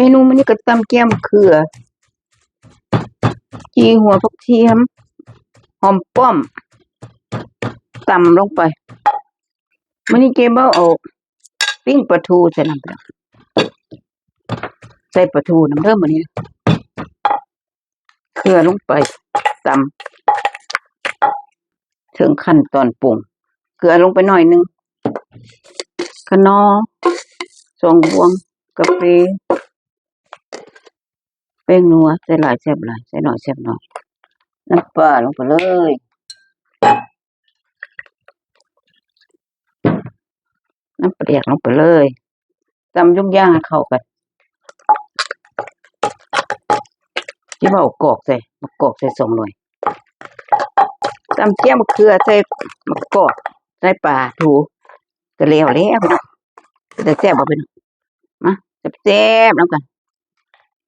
เมนูมันนี่ก็ตำแก้มเขือจีหัวผักเทียมหอมป้อมตำลงไปมันนี่เก็บเอาปิ้งปลาทูใส่น้ำปลาใส่ปลาทูน้ำเริ่มมันนี้เขือลงไปตำถึงขั้นตอนปรุงเกลือลงไปหน่อยนึงขนอ2 บวงกาแฟแป้งนัวใส่หลายแซ่บหลายใส่หน่อยแซ่บหน่อยน้ำปลาลงไปเลยน้ำปลาแดกลงไปเลยตำยุ่งย่างให้เข้ากันที่ว่ากอกใส่มะกอกใส่2 หน่วยตำเจียวมะเขือใส่มะกอกใส่ปลาถูก็แล้วพี่น้องแต่แซ่บบ่พี่น้องมาแซ่บๆแล้วกัน